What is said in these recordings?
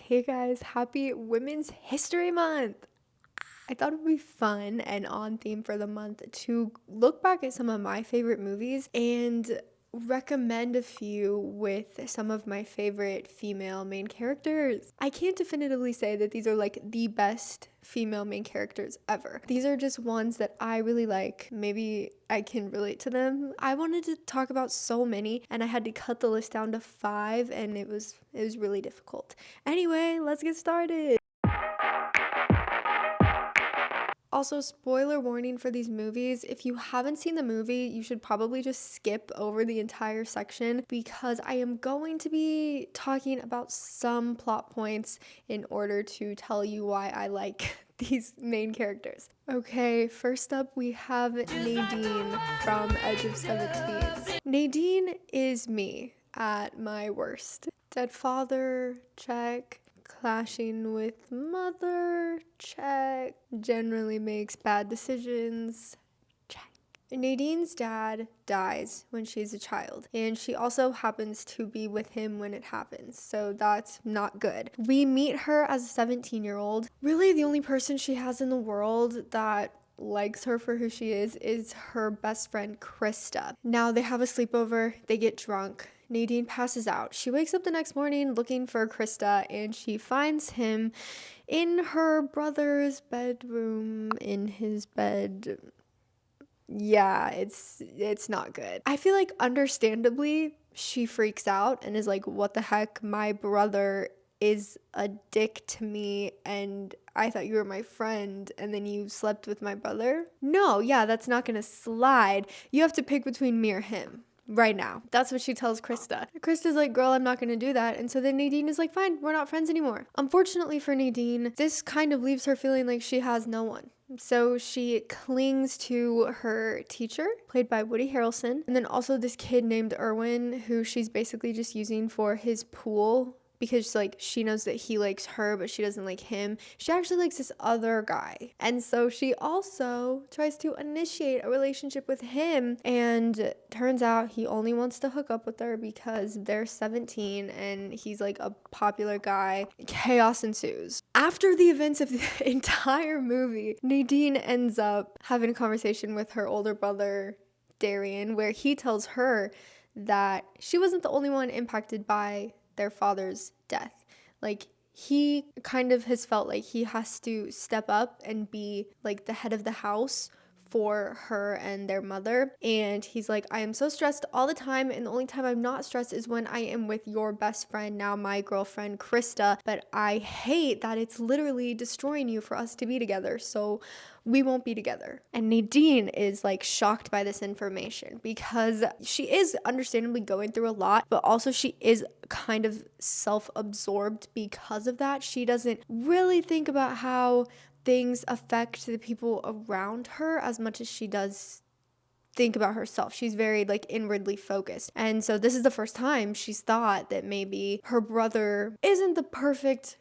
Hey guys, happy Women's History Month! I thought it would be fun and on theme for the month to look back at some of my favorite movies and recommend a few with some of my favorite female main characters. I can't definitively say that these are like the best female main characters ever. These are just ones that I really like. Maybe I can relate to them. I wanted to talk about so many and I had to cut the list down to 5 and it was really difficult. Anyway, let's get started. Also, spoiler warning for these movies. If you haven't seen the movie, you should probably just skip over the entire section because I am going to be talking about some plot points in order to tell you why I like these main characters. Okay, first up we have Nadine from Edge of 17. Nadine is me at my worst. Dead father, check. Clashing with mother, check. Generally makes bad decisions, check. Nadine's dad dies when she's a child, and she also happens to be with him when it happens, so that's not good. We meet her as a 17-year-old. Really, the only person she has in the world that likes her for who she is her best friend Krista. Now they have a sleepover, they get drunk. Nadine passes out. She wakes up the next morning looking for Krista and she finds him in her brother's bedroom, in his bed. Yeah, it's not good. I feel like understandably she freaks out and is like, what the heck? My brother is a dick to me and I thought you were my friend and then you slept with my brother? No, yeah, that's not gonna slide. You have to pick between me or him right now. That's what she tells Krista. Krista's like, girl, I'm not gonna do that. And so then Nadine is like, fine, we're not friends anymore. Unfortunately for Nadine, this kind of leaves her feeling like she has no one. So she clings to her teacher, played by Woody Harrelson, and then also this kid named Erwin, who she's basically just using for his pool because like she knows that he likes her but she doesn't like him. She actually likes this other guy, and so she also tries to initiate a relationship with him, and turns out he only wants to hook up with her because they're 17 and he's like a popular guy. Chaos ensues. After the events of the entire movie, Nadine ends up having a conversation with her older brother Darian where he tells her that she wasn't the only one impacted by their father's death. Like, he kind of has felt like he has to step up and be like the head of the house for her and their mother. And he's like, I am so stressed all the time, and the only time I'm not stressed is when I am with your best friend, now my girlfriend Krista, but I hate that it's literally destroying you for us to be together, so we won't be together. And Nadine is like shocked by this information because she is understandably going through a lot, but also she is kind of self-absorbed because of that. She doesn't really think about how things affect the people around her as much as she does think about herself. She's very like inwardly focused. And so this is the first time she's thought that maybe her brother isn't the perfect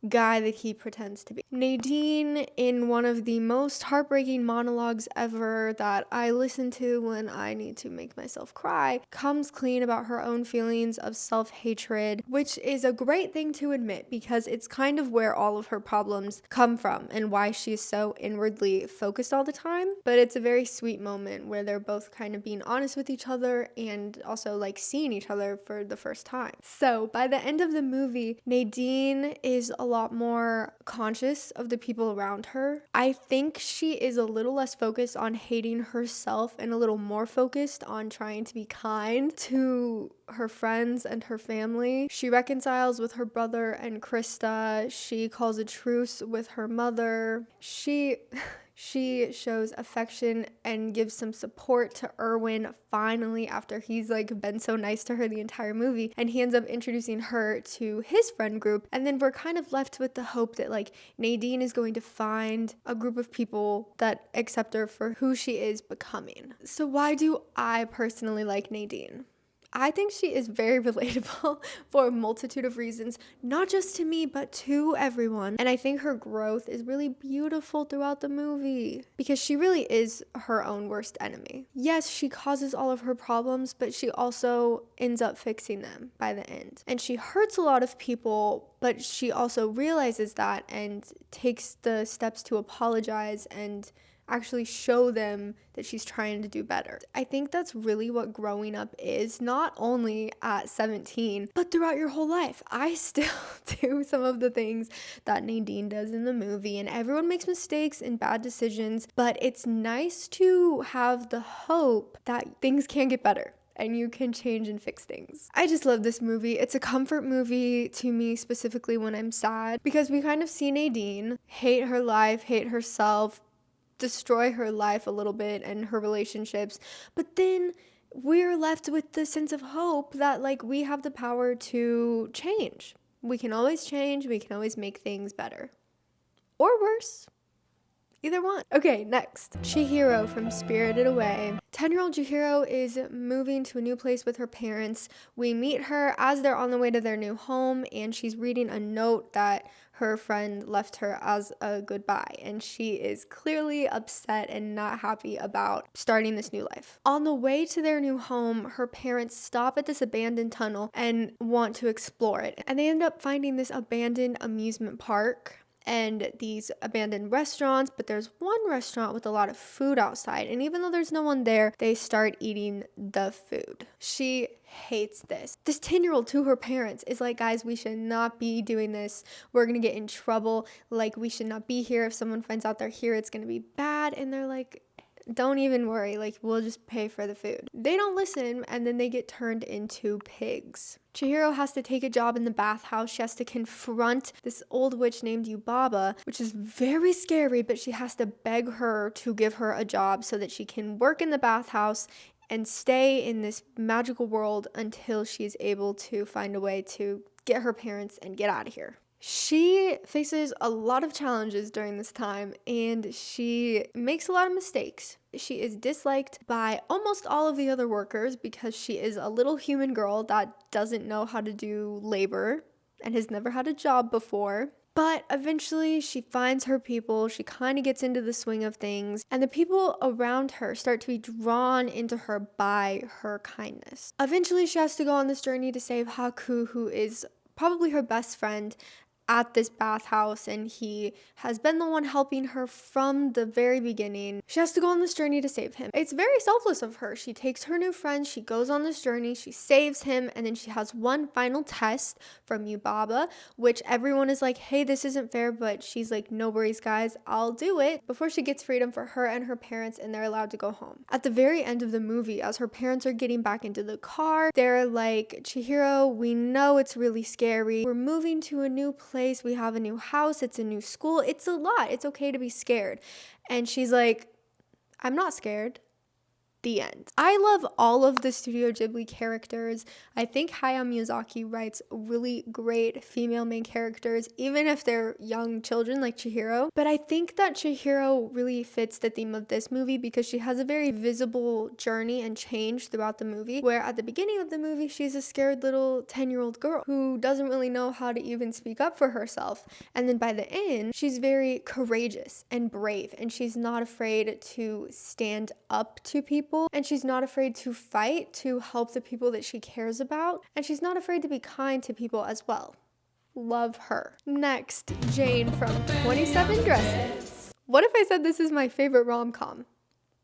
guy that he pretends to be. Nadine, in one of the most heartbreaking monologues ever that I listen to when I need to make myself cry, comes clean about her own feelings of self-hatred, which is a great thing to admit because it's kind of where all of her problems come from and why she's so inwardly focused all the time. But it's a very sweet moment where they're both kind of being honest with each other and also like seeing each other for the first time. So by the end of the movie, Nadine is a lot more conscious of the people around her. I think she is a little less focused on hating herself and a little more focused on trying to be kind to her friends and her family. She reconciles with her brother and Krista. She calls a truce with her mother. She shows affection and gives some support to Erwin finally after he's like been so nice to her the entire movie, and he ends up introducing her to his friend group. And then we're kind of left with the hope that like Nadine is going to find a group of people that accept her for who she is becoming. So why do I personally like Nadine? I think she is very relatable for a multitude of reasons, not just to me, but to everyone. And I think her growth is really beautiful throughout the movie because she really is her own worst enemy. Yes, she causes all of her problems, but she also ends up fixing them by the end. And she hurts a lot of people, but she also realizes that and takes the steps to apologize and actually show them that she's trying to do better. I think that's really what growing up is, not only at 17, but throughout your whole life. I still do some of the things that Nadine does in the movie, and everyone makes mistakes and bad decisions, but it's nice to have the hope that things can get better and you can change and fix things. I just love this movie. It's a comfort movie to me, specifically when I'm sad, because we kind of see Nadine hate her life, hate herself, destroy her life a little bit and her relationships, but then we're left with the sense of hope that like we have the power to change. We can always change, we can always make things better or worse. Either one. Okay, next. Chihiro from Spirited Away. 10-year-old Chihiro is moving to a new place with her parents. We meet her as they're on the way to their new home, and she's reading a note that her friend left her as a goodbye, and she is clearly upset and not happy about starting this new life. On the way to their new home, her parents stop at this abandoned tunnel and want to explore it, and they end up finding this abandoned amusement park and these abandoned restaurants, but there's one restaurant with a lot of food outside, and even though there's no one there, they start eating the food. She hates this. This 10-year-old to her parents is like, guys, we should not be doing this. We're gonna get in trouble. Like, we should not be here. If someone finds out they're here, it's gonna be bad. And they're like, don't even worry, like, we'll just pay for the food. They don't listen, and then they get turned into pigs. Chihiro has to take a job in the bathhouse. She has to confront this old witch named Yubaba, which is very scary, but she has to beg her to give her a job so that she can work in the bathhouse and stay in this magical world until she's able to find a way to get her parents and get out of here. She faces a lot of challenges during this time, and she makes a lot of mistakes. She is disliked by almost all of the other workers because she is a little human girl that doesn't know how to do labor and has never had a job before. But eventually she finds her people, she kind of gets into the swing of things, and the people around her start to be drawn into her by her kindness. Eventually she has to go on this journey to save Haku, who is probably her best friend, at this bathhouse, and he has been the one helping her from the very beginning. She has to go on this journey to save him. It's very selfless of her. She takes her new friend, she goes on this journey, she saves him, and then she has one final test from Yubaba, which everyone is like, hey, this isn't fair, but she's like, no worries guys, I'll do it, before she gets freedom for her and her parents, and they're allowed to go home. At the very end of the movie, as her parents are getting back into the car, they're like, Chihiro, we know it's really scary. We're moving to a new place. We have a new house. It's a new school. It's a lot. It's okay to be scared. And she's like, I'm not scared. The end. I love all of the Studio Ghibli characters. I think Hayao Miyazaki writes really great female main characters, even if they're young children like Chihiro. But I think that Chihiro really fits the theme of this movie because she has a very visible journey and change throughout the movie, where at the beginning of the movie, she's a scared little 10-year-old girl who doesn't really know how to even speak up for herself. And then by the end, she's very courageous and brave, and she's not afraid to stand up to people. And she's not afraid to fight to help the people that she cares about. And she's not afraid to be kind to people as well. Love her. Next, Jane from 27 Dresses. What if I said this is my favorite rom-com?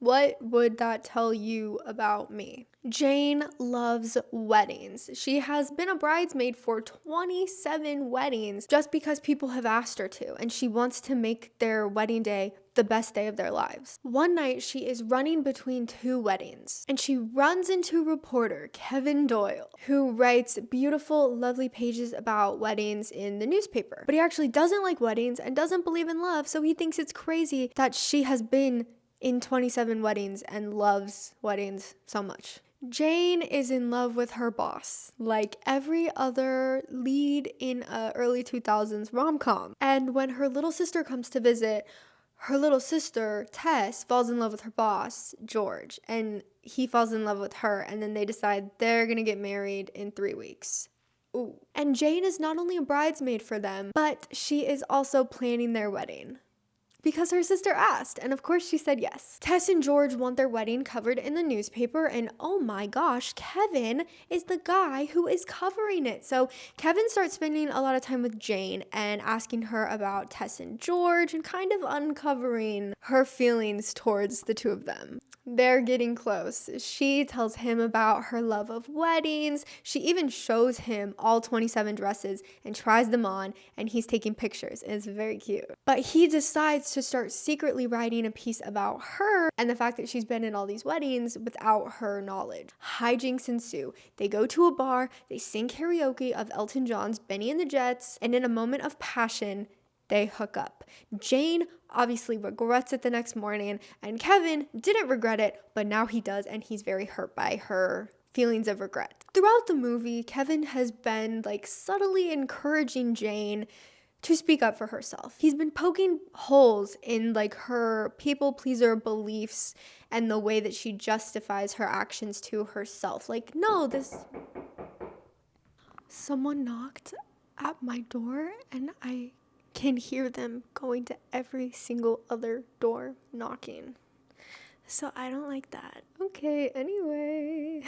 What would that tell you about me? Jane loves weddings. She has been a bridesmaid for 27 weddings just because people have asked her to, and she wants to make their wedding day the best day of their lives. One night, she is running between two weddings, and she runs into reporter Kevin Doyle, who writes beautiful, lovely pages about weddings in the newspaper. But he actually doesn't like weddings and doesn't believe in love, so he thinks it's crazy that she has been in 27 weddings and loves weddings so much. Jane is in love with her boss, like every other lead in a early 2000s rom-com. And when her little sister comes to visit, her little sister, Tess, falls in love with her boss, George, and he falls in love with her, and then they decide they're gonna get married in 3 weeks. Ooh. And Jane is not only a bridesmaid for them, but she is also planning their wedding. Because her sister asked, and of course she said yes. Tess and George want their wedding covered in the newspaper, and oh my gosh, Kevin is the guy who is covering it. So Kevin starts spending a lot of time with Jane and asking her about Tess and George and kind of uncovering her feelings towards the two of them. They're getting close. She tells him about her love of weddings. She even shows him all 27 dresses and tries them on, and he's taking pictures. It's very cute. But he decides to start secretly writing a piece about her and the fact that she's been in all these weddings without her knowledge. Hijinks ensue. They go to a bar, they sing karaoke of Elton John's Benny and the Jets, and in a moment of passion, they hook up. Jane obviously regrets it the next morning, and Kevin didn't regret it, but now he does, and he's very hurt by her feelings of regret. Throughout the movie, Kevin has been subtly encouraging Jane to speak up for herself. He's been poking holes in her people pleaser beliefs and the way that she justifies her actions to herself. Someone knocked at my door, and I can hear them going to every single other door knocking. So I don't like that. Okay, anyway,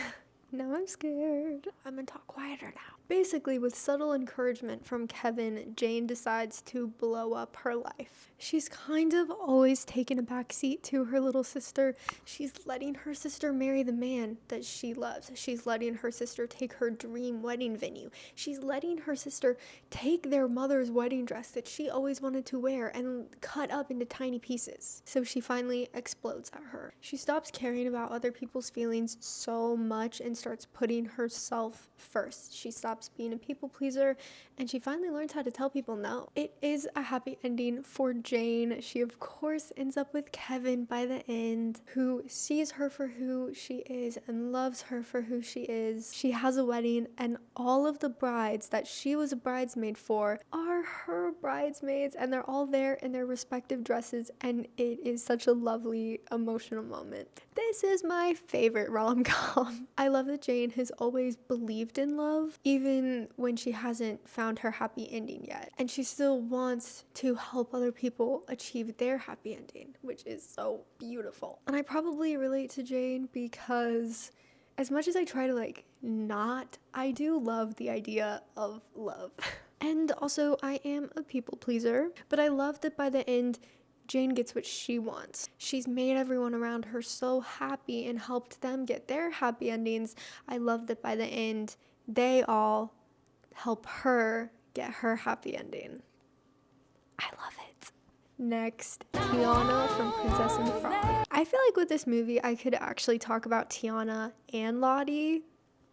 now I'm scared. I'm gonna talk quieter now. Basically, with subtle encouragement from Kevin, Jane decides to blow up her life. She's kind of always taken a backseat to her little sister. She's letting her sister marry the man that she loves. She's letting her sister take her dream wedding venue. She's letting her sister take their mother's wedding dress that she always wanted to wear and cut up into tiny pieces. So she finally explodes at her. She stops caring about other people's feelings so much and starts putting herself first. She stops being a people pleaser, and she finally learns how to tell people no. It is a happy ending for Jane. She of course ends up with Kevin by the end, who sees her for who she is and loves her for who she is. She has a wedding, and all of the brides that she was a bridesmaid for are her bridesmaids, and they're all there in their respective dresses, and it is such a lovely emotional moment. This is my favorite rom-com. I love that Jane has always believed in love, even when she hasn't found her happy ending yet. And she still wants to help other people achieve their happy ending, which is so beautiful. And I probably relate to Jane because as much as I try to not, I do love the idea of love. And also I am a people pleaser, but I love that by the end, Jane gets what she wants. She's made everyone around her so happy and helped them get their happy endings. I love that by the end, they all help her get her happy ending. I love it. Next, Tiana from Princess and the Frog. I feel like with this movie, I could actually talk about Tiana and Lottie,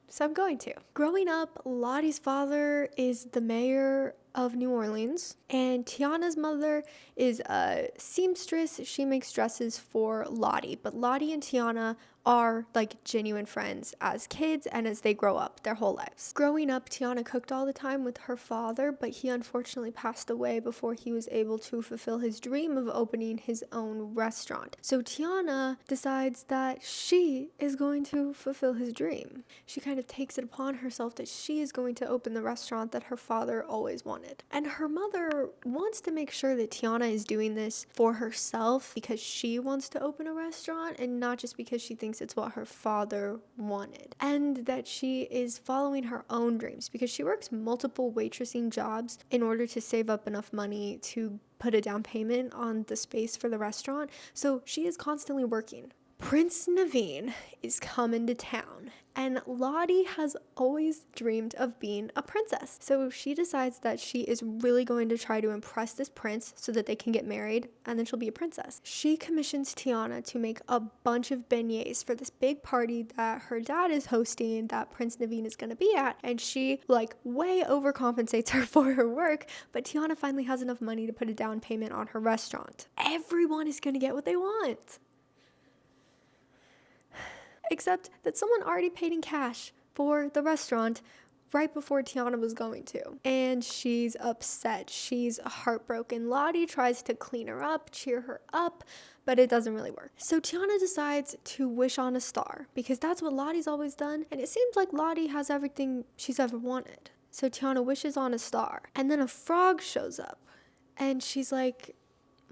so I'm going to. Growing up, Lottie's father is the mayor of New Orleans, and Tiana's mother is a seamstress. She makes dresses for Lottie, but Lottie and Tiana are genuine friends as kids and as they grow up their whole lives. Growing up, Tiana cooked all the time with her father, but he unfortunately passed away before he was able to fulfill his dream of opening his own restaurant. So Tiana decides that she is going to fulfill his dream. She kind of takes it upon herself that she is going to open the restaurant that her father always wanted. And her mother wants to make sure that Tiana is doing this for herself because she wants to open a restaurant and not just because she thinks it's what her father wanted. And that she is following her own dreams because she works multiple waitressing jobs in order to save up enough money to put a down payment on the space for the restaurant. So she is constantly working. Prince Naveen is coming to town, and Lottie has always dreamed of being a princess. So she decides that she is really going to try to impress this prince so that they can get married, and then she'll be a princess. She commissions Tiana to make a bunch of beignets for this big party that her dad is hosting that Prince Naveen is going to be at, and she way overcompensates her for her work, but Tiana finally has enough money to put a down payment on her restaurant. Everyone is going to get what they want. Except that someone already paid in cash for the restaurant right before Tiana was going to. And she's upset. She's heartbroken. Lottie tries to clean her up, cheer her up, but it doesn't really work. So Tiana decides to wish on a star because that's what Lottie's always done. And it seems like Lottie has everything she's ever wanted. So Tiana wishes on a star. And then a frog shows up. And she's like,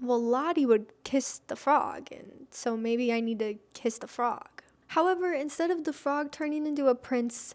well, Lottie would kiss the frog. And so maybe I need to kiss the frog. However, instead of the frog turning into a prince,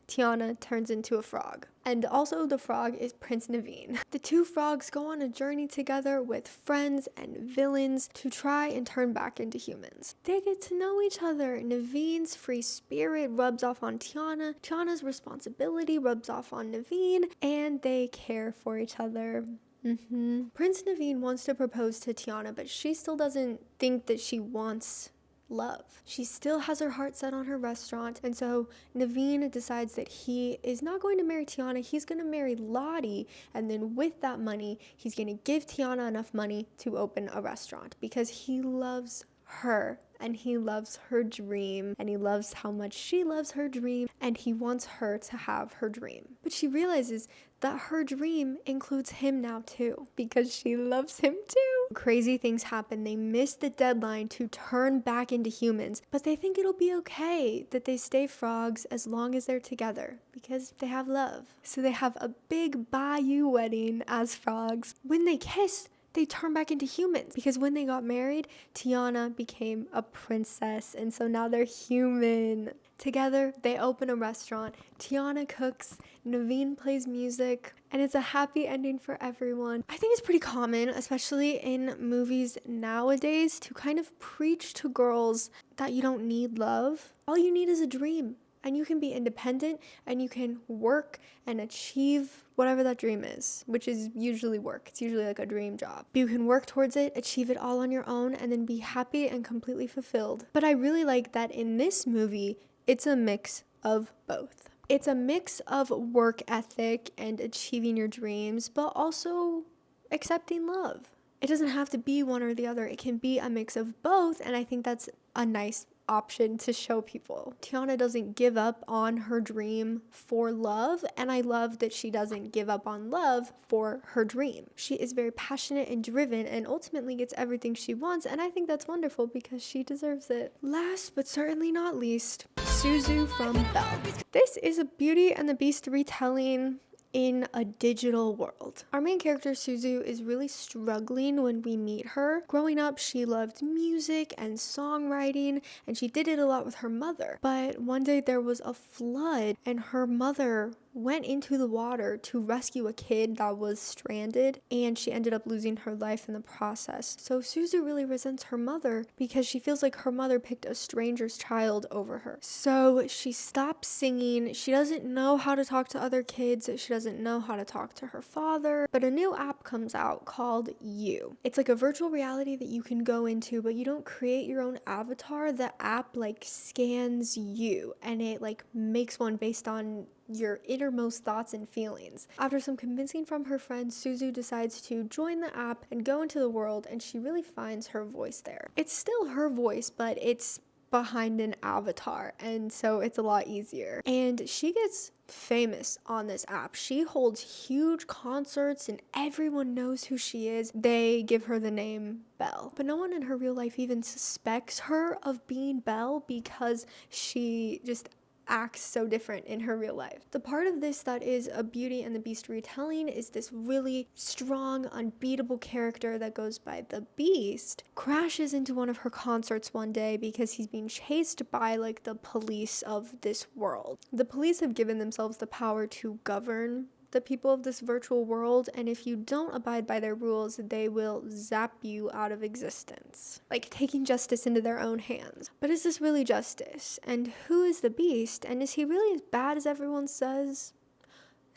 Tiana turns into a frog. And also the frog is Prince Naveen. The two frogs go on a journey together with friends and villains to try and turn back into humans. They get to know each other. Naveen's free spirit rubs off on Tiana. Tiana's responsibility rubs off on Naveen. And they care for each other. Prince Naveen wants to propose to Tiana, but she still doesn't think that she wants love. She still has her heart set on her restaurant, and so Naveen decides that he is not going to marry Tiana. He's going to marry Lottie, and then with that money, he's going to give Tiana enough money to open a restaurant because he loves her and he loves her dream and he loves how much she loves her dream and he wants her to have her dream. But she realizes that her dream includes him now too because she loves him too. Crazy things happen. They miss the deadline to turn back into humans, but they think it'll be okay that they stay frogs as long as they're together because they have love. So they have a big bayou wedding as frogs. When they kiss, they turn back into humans because when they got married, Tiana became a princess and so now they're human. Together, they open a restaurant. Tiana cooks, Naveen plays music, and it's a happy ending for everyone. I think it's pretty common, especially in movies nowadays, to kind of preach to girls that you don't need love. All you need is a dream. And you can be independent and you can work and achieve whatever that dream is, which is usually work. It's usually like a dream job. You can work towards it, achieve it all on your own, and then be happy and completely fulfilled. But I really like that in this movie, it's a mix of both. It's a mix of work ethic and achieving your dreams, but also accepting love. It doesn't have to be one or the other. It can be a mix of both, and I think that's a nice option to show people. Tiana doesn't give up on her dream for love, and I love that she doesn't give up on love for her dream. She is very passionate and driven and ultimately gets everything she wants, and I think that's wonderful because she deserves it. Last but certainly not least, Suzu from Belle. This is a Beauty and the Beast retelling in a digital world. Our main character Suzu is really struggling when we meet her. Growing up, she loved music and songwriting, and she did it a lot with her mother. But one day there was a flood, and her mother went into the water to rescue a kid that was stranded, and she ended up losing her life in the process. So Suzu really resents her mother because she feels like her mother picked a stranger's child over her. So she stops singing. She doesn't know how to talk to other kids. She doesn't know how to talk to her father. But a new app comes out called You. It's like a virtual reality that you can go into, but you don't create your own avatar. The app like scans you, and it like makes one based on your innermost thoughts and feelings. After some convincing from her friends, Suzu decides to join the app and go into the world, and she really finds her voice there. It's still her voice, but it's behind an avatar, and so it's a lot easier. And she gets famous on this app. She holds huge concerts and everyone knows who she is. They give her the name Belle, but no one in her real life even suspects her of being Belle because she just acts so different in her real life. The part of this that is a Beauty and the Beast retelling is this really strong, unbeatable character that goes by the Beast crashes into one of her concerts one day because he's being chased by like the police of this world. The police have given themselves the power to govern the people of this virtual world, and if you don't abide by their rules, they will zap you out of existence, like taking justice into their own hands. But is this really justice? And who is the Beast? And is he really as bad as everyone says?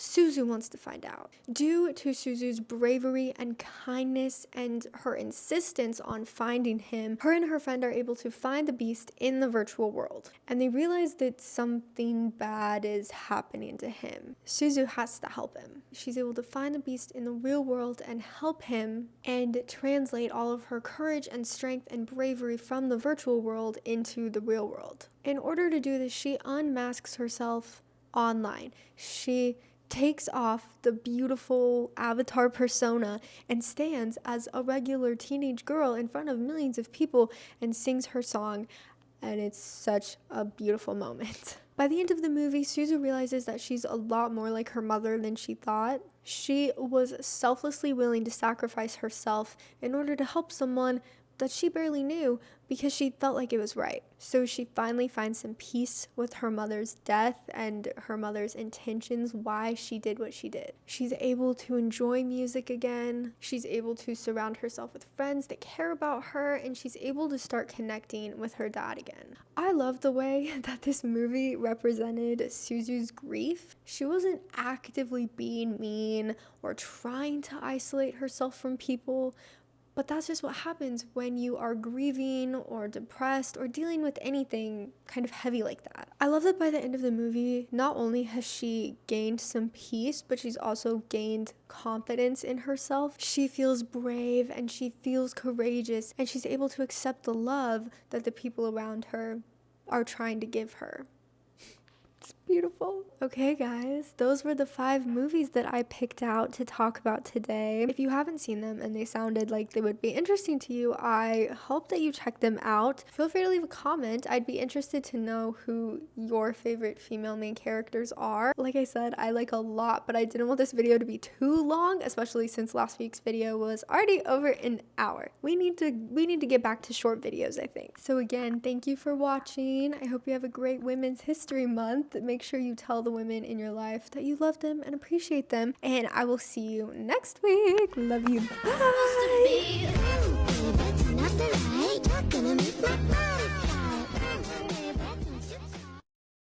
Suzu wants to find out. Due to Suzu's bravery and kindness and her insistence on finding him, her and her friend are able to find the Beast in the virtual world. And they realize that something bad is happening to him. Suzu has to help him. She's able to find the Beast in the real world and help him and translate all of her courage and strength and bravery from the virtual world into the real world. In order to do this, she unmasks herself online. She takes off the beautiful avatar persona and stands as a regular teenage girl in front of millions of people and sings her song, and it's such a beautiful moment. By the end of the movie, Suzu realizes that she's a lot more like her mother than she thought. She was selflessly willing to sacrifice herself in order to help someone that she barely knew because she felt like it was right. So she finally finds some peace with her mother's death and her mother's intentions, why she did what she did. She's able to enjoy music again. She's able to surround herself with friends that care about her, and she's able to start connecting with her dad again. I love the way that this movie represented Suzu's grief. She wasn't actively being mean or trying to isolate herself from people, but that's just what happens when you are grieving or depressed or dealing with anything kind of heavy like that. I love that by the end of the movie, not only has she gained some peace, but she's also gained confidence in herself. She feels brave and she feels courageous, and she's able to accept the love that the people around her are trying to give her. It's beautiful. Okay, guys, those were the 5 movies that I picked out to talk about today. If you haven't seen them and they sounded like they would be interesting to you, I hope that you check them out. Feel free to leave a comment. I'd be interested to know who your favorite female main characters are. Like I said, I like a lot, but I didn't want this video to be too long, especially since last week's video was already over an hour. We need to get back to short videos, I think. So again, thank you for watching. I hope you have a great Women's History Month. Make sure you tell the women in your life that you love them and appreciate them, and I will see you next week. Love you. Bye.